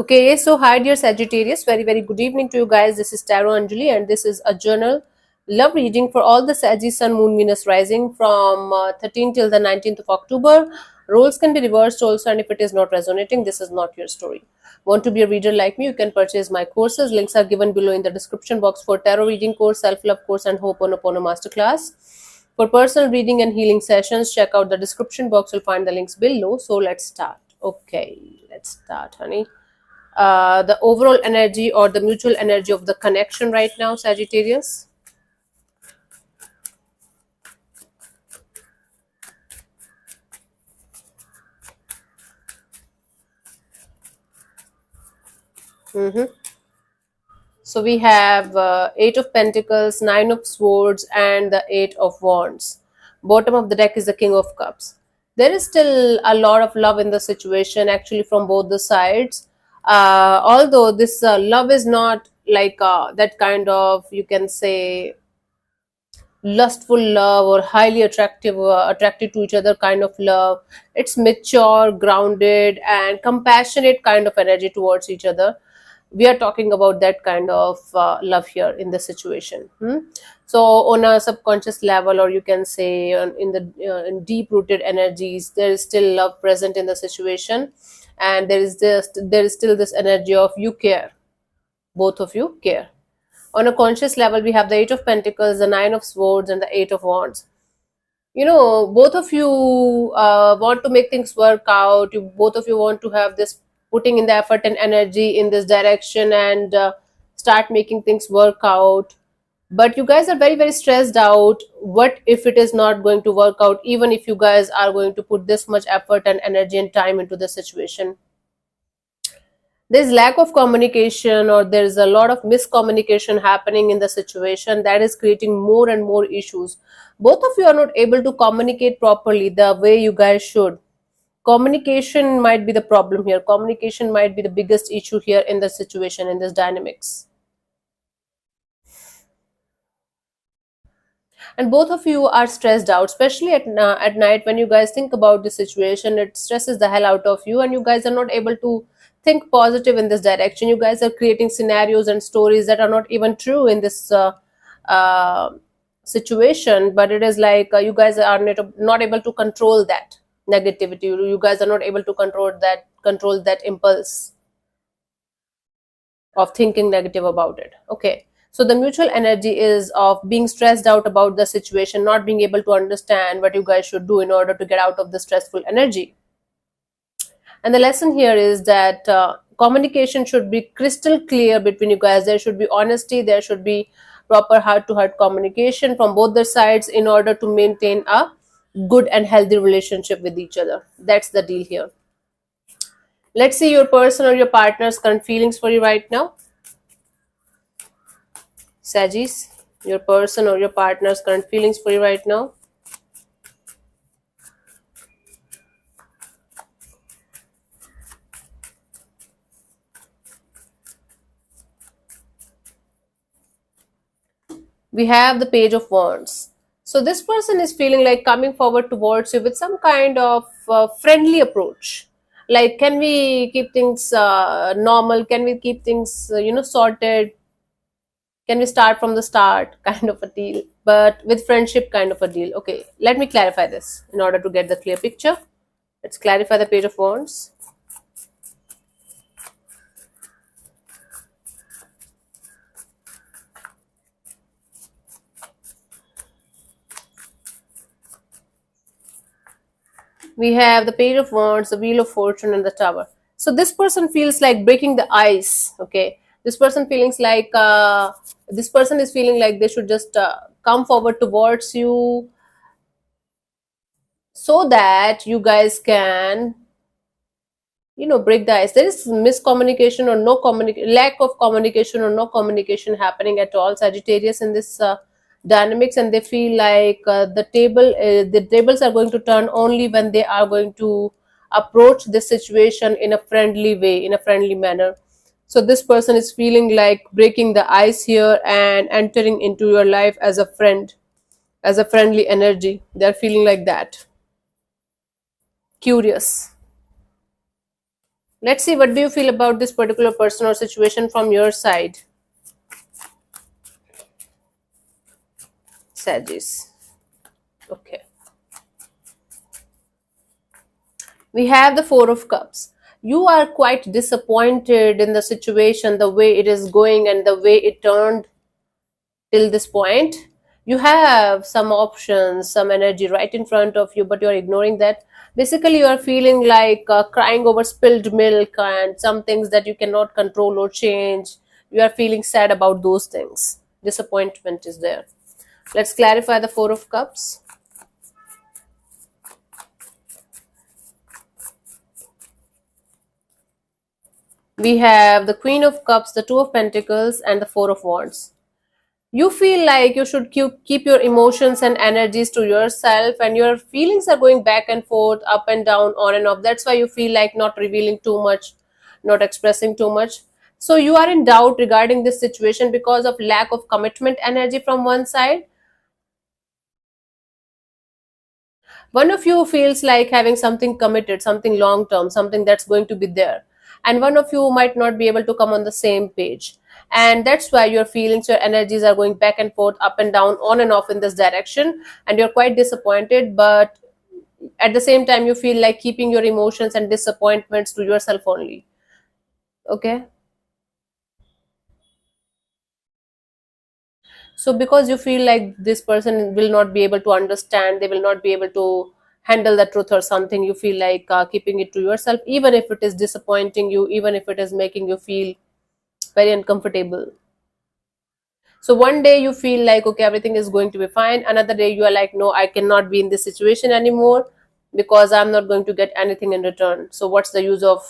Okay, so hi dear Sagittarius, very good evening to you guys. This is Tarot Anjali, and this is a journal love reading for all the Saggy Sun Moon Venus rising from 13 till the 19th of October. Roles can be reversed also, and if it is not resonating, this is not your story. Want to be a reader like me? You can purchase my courses. Links are given below in the description box for tarot reading course, self-love course, and Ho'oponopono masterclass. For personal reading and healing sessions, check out the description box. You'll find the links below. So let's start. Okay, let's start, honey. The overall energy or the mutual energy of the connection right now, Sagittarius? hmm So we have Eight of Pentacles, Nine of Swords, and the Eight of Wands. Bottom of the deck is the King of Cups. There is still a lot of love in the situation, actually, from both the sides. Although this love is not like that kind of, you can say, lustful love or highly attracted to each other kind of love. It's mature, grounded, and compassionate kind of energy towards each other. We are talking about that kind of love here in this situation. So on a subconscious level, or you can say in the in deep rooted energies, there is still love present in the situation, and there is still this energy of you care, both of you care. On a conscious level, we have the Eight of Pentacles, the Nine of Swords, and the Eight of Wands. You know, both of you want to make things work out. Both of you want to have this putting in the effort and energy in this direction, and start making things work out. But you guys are very stressed out. What if it is not going to work out, even if you guys are going to put this much effort and energy and time into the situation? There's lack of communication, or there's a lot of miscommunication happening in the situation that is creating more and more issues. Both of you are not able to communicate properly the way you guys should. Communication might be the problem here. Communication might be the biggest issue here in the situation, in this dynamics. And both of you are stressed out, especially at night. When you guys think about the situation, it stresses the hell out of you, and you guys are not able to think positive in this direction. You guys are creating scenarios and stories that are not even true in this uh, situation, but it is like you guys are not able to control that negativity. You guys are not able to control that impulse of thinking negative about it. Okay. So the mutual energy is of being stressed out about the situation, not being able to understand what you guys should do in order to get out of the stressful energy. And the lesson here is that communication should be crystal clear between you guys. There should be honesty, there should be proper heart to heart communication from both the sides in order to maintain a good and healthy relationship with each other. That's the deal here. Let's see your person or your partner's current feelings for you right now. Sagis, your person or your partner's current feelings for you right now. We have the Page of Wands. So this person is feeling like coming forward towards you with some kind of friendly approach. Like, can we keep things normal? Can we keep things, sorted? Can we start from the start? Kind of a deal, but with friendship kind of a deal. Okay, let me clarify this in order to get the clear picture. Let's clarify the Page of Wands. We have the Page of Wands, the Wheel of Fortune, and the Tower. So this person feels like breaking the ice. Okay, this person feelings like this person is feeling like they should just come forward towards you, so that you guys can, break the ice. There is miscommunication or no communication, lack of communication or no communication happening at all, Sagittarius, in this dynamics, and they feel like the tables are going to turn only when they are going to approach this situation in a friendly way, in a friendly manner. So this person is feeling like breaking the ice here and entering into your life as a friend, as a friendly energy. They're feeling like that, curious. Let's see, what do you feel about this particular person or situation from your side, Sagittarius? Okay. We have the Four of Cups. You are quite disappointed in the situation, the way it is going and the way it turned till this point. You have some options, some energy right in front of you, but you're ignoring that. Basically, you are feeling like crying over spilled milk and some things that you cannot control or change. You are feeling sad about those things. Disappointment is there. Let's clarify the Four of Cups. We have the Queen of Cups, the Two of Pentacles, and the Four of Wands. You feel like you should keep your emotions and energies to yourself, and your feelings are going back and forth, up and down, on and off. That's why you feel like not revealing too much, not expressing too much. So you are in doubt regarding this situation because of lack of commitment energy from one side. One of you feels like having something committed, something long term, something that's going to be there, and one of you might not be able to come on the same page, and that's why your feelings, your energies are going back and forth, up and down, on and off in this direction, and you're quite disappointed. But at the same time, you feel like keeping your emotions and disappointments to yourself only. Okay. So because you feel like this person will not be able to understand, they will not be able to handle the truth or something, you feel like keeping it to yourself, even if it is disappointing you, even if it is making you feel very uncomfortable. So one day you feel like, okay, everything is going to be fine. Another day you are like, no, I cannot be in this situation anymore because I'm not going to get anything in return. So what's the use of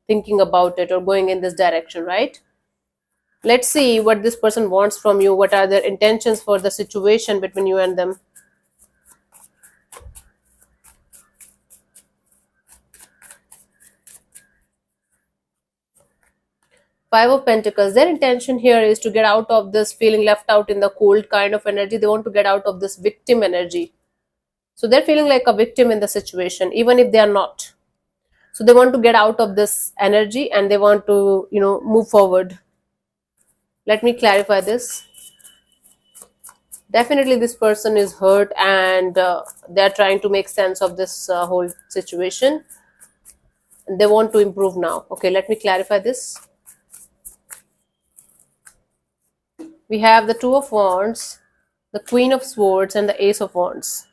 thinking about it or going in this direction, right? Let's see what this person wants from you. What are their intentions for the situation between you and them? Five of Pentacles. Their intention here is to get out of this feeling left out in the cold kind of energy. They want to get out of this victim energy. So they're feeling like a victim in the situation, even if they are not. So they want to get out of this energy and they want to, move forward. Let me clarify this. Definitely, this person is hurt and they're trying to make sense of this whole situation. They want to improve now. Okay, let me clarify this. We have the Two of Wands, the Queen of Swords, and the Ace of Wands.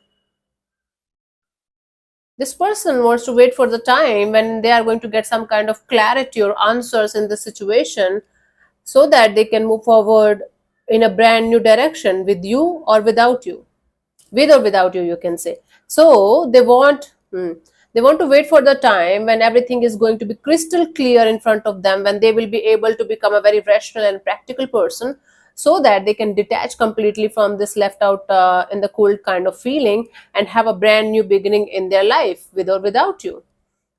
This person wants to wait for the time when they are going to get some kind of clarity or answers in the situation so that they can move forward in a brand new direction with you or without you. With or without you, you can say. So they want to wait for the time when everything is going to be crystal clear in front of them, when they will be able to become a very rational and practical person, so that they can detach completely from this left out in the cold kind of feeling and have a brand new beginning in their life, with or without you.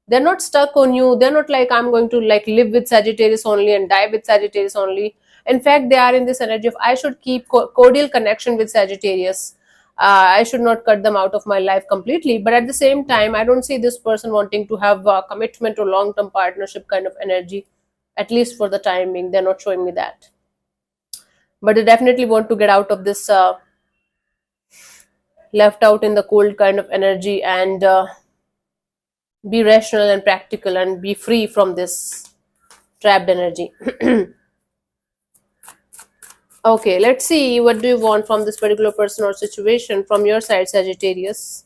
They're not stuck on you. They're not like, I'm going to like live with Sagittarius only and die with Sagittarius only. In fact, they are in this energy of, I should keep cordial connection with Sagittarius. I should not cut them out of my life completely, but at the same time, I don't see this person wanting to have a commitment or long-term partnership kind of energy, at least for the time being. They're not showing me that, but they definitely want to get out of this left out in the cold kind of energy and be rational and practical and be free from this trapped energy. Okay, let's see, what do you want from this particular person or situation from your side, Sagittarius?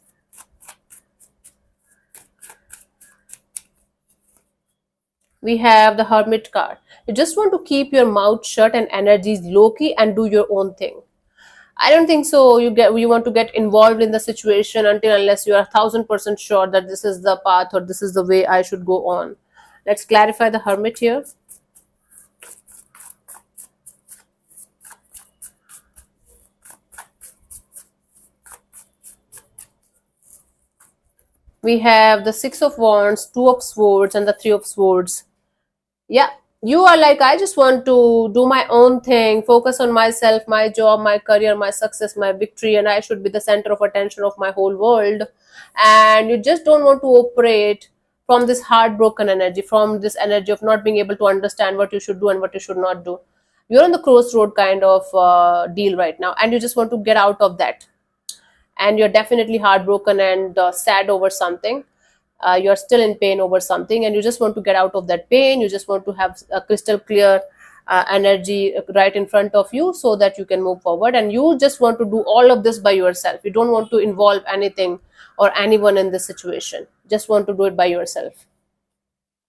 We have the Hermit card. You just want to keep your mouth shut and energies low key and do your own thing. I don't think so. You want to get involved in the situation until unless you are 1000% sure that this is the path or this is the way I should go on. Let's clarify the Hermit here. We have the Six of Wands, Two of Swords, and the Three of Swords. Yeah, you are like, I just want to do my own thing, focus on myself, my job, my career, my success, my victory, and I should be the center of attention of my whole world. And you just don't want to operate from this heartbroken energy, from this energy of not being able to understand what you should do and what you should not do. You're on the crossroad kind of deal right now, and you just want to get out of that. And you're definitely heartbroken and sad over something. You're still in pain over something, and you just want to get out of that pain. You just want to have a crystal clear energy right in front of you, so that you can move forward. And you just want to do all of this by yourself. You don't want to involve anything or anyone in this situation. Just want to do it by yourself.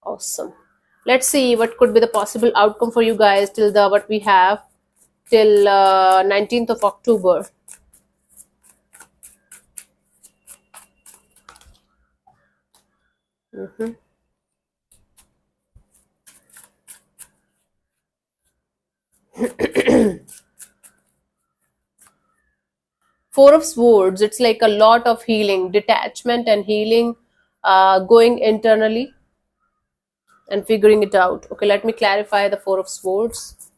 Awesome. Let's see what could be the possible outcome for you guys till the what we have till 19th of October. Mhm. Four of Swords, it's like a lot of healing, detachment and healing, going internally and figuring it out. Okay, let me clarify the Four of Swords.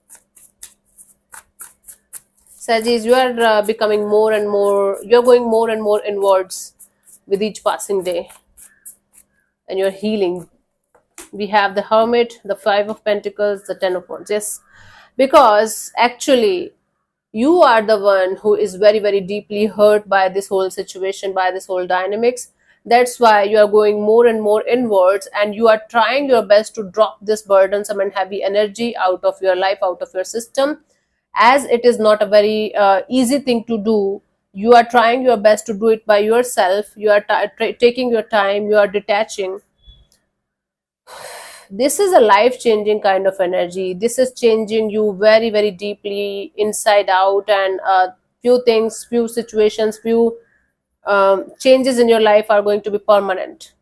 Sagittarius, you are becoming more and more, you're going more and more inwards with each passing day, and you're healing. We have the Hermit, the Five of Pentacles, the Ten of Wands. Yes, because actually you are the one who is very, very deeply hurt by this whole situation, by this whole dynamics. That's why you are going more and more inwards, and you are trying your best to drop this burdensome and heavy energy out of your life, out of your system. As it is not a very easy thing to do, you are trying your best to do it by yourself. You are taking your time, you are detaching. This is a life changing kind of energy. This is changing you very, very deeply inside out, and few things, few situations, few changes in your life are going to be permanent.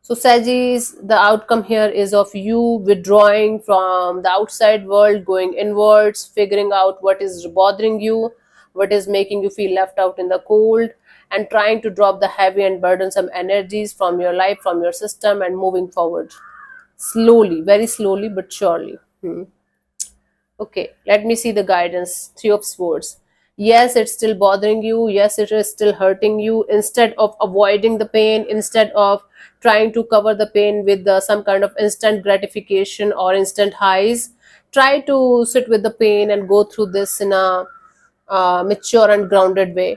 So Sagittarius, the outcome here is of you withdrawing from the outside world, going inwards, figuring out what is bothering you, what is making you feel left out in the cold, and trying to drop the heavy and burdensome energies from your life, from your system, and moving forward. Slowly, very slowly, but surely. Okay, let me see the guidance. Three of Swords. Yes, it's still bothering you. Yes, it is still hurting you. Instead of avoiding the pain, instead of trying to cover the pain with some kind of instant gratification or instant highs, try to sit with the pain and go through this in a mature and grounded way.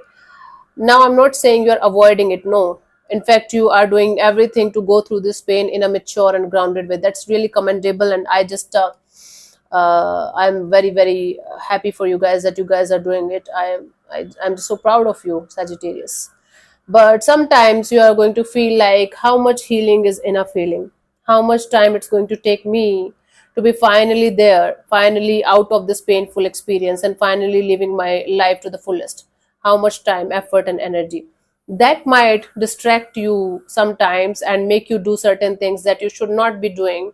Now, I'm not saying you're avoiding it, no. In fact, you are doing everything to go through this pain in a mature and grounded way. That's really commendable, and I'm very, very happy for you guys that you guys are doing it. I'm so proud of you, Sagittarius. But sometimes you are going to feel like how much healing is enough healing, how much time it's going to take me to be finally there, finally out of this painful experience, and finally living my life to the fullest. How much time, effort, and energy. That might distract you sometimes and make you do certain things that you should not be doing.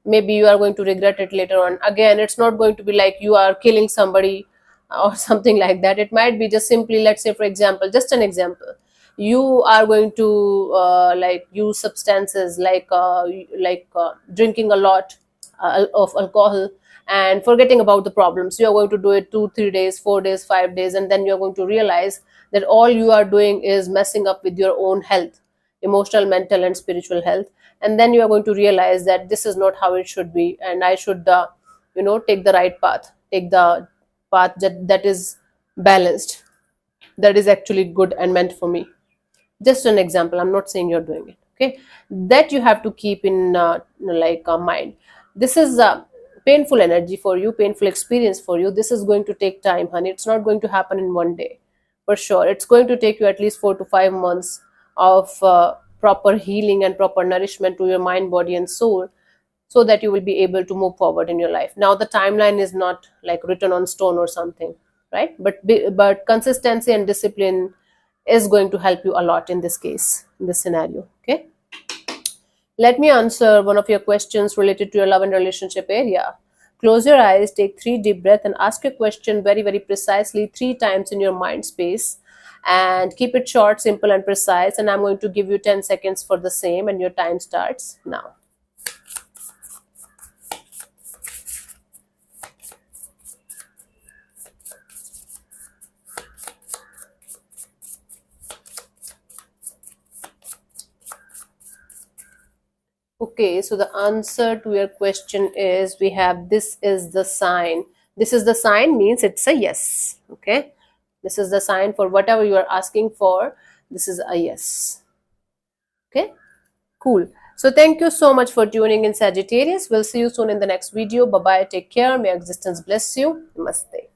Maybe you are going to regret it later on. Again, it's not going to be like you are killing somebody or something like that. It might be just simply, let's say for example, just an example, you are going to like use substances like drinking a lot of alcohol and forgetting about the problems. You are going to do it 2 3 days, 4 days, 5 days, and then you're going to realize that all you are doing is messing up with your own health, emotional, mental, and spiritual health. And then you are going to realize that this is not how it should be, and I should take the right path, take the path that is balanced, that is actually good and meant for me. Just an example, I'm not saying you're doing it. Okay, that you have to keep in mind. This is painful energy for you, painful experience for you. This is going to take time, honey. It's not going to happen in one day. For sure, it's going to take you at least 4 to 5 months of proper healing and proper nourishment to your mind, body, and soul, so that you will be able to move forward in your life. Now the timeline is not like written on stone or something, right? But consistency and discipline is going to help you a lot in this case, in this scenario. Okay, let me answer one of your questions related to your love and relationship area. Close your eyes, take 3 deep breaths, and ask your question very, very precisely 3 times in your mind space. And keep it short, simple, and precise. And I'm going to give you 10 seconds for the same, and your time starts now. Okay, so the answer to your question is we have this is the sign. This is the sign means it's a yes. Okay, this is the sign for whatever you are asking for. This is a yes. Okay, cool. So thank you so much for tuning in, Sagittarius. We'll see you soon in the next video. Bye bye. Take care. May existence bless you. Namaste.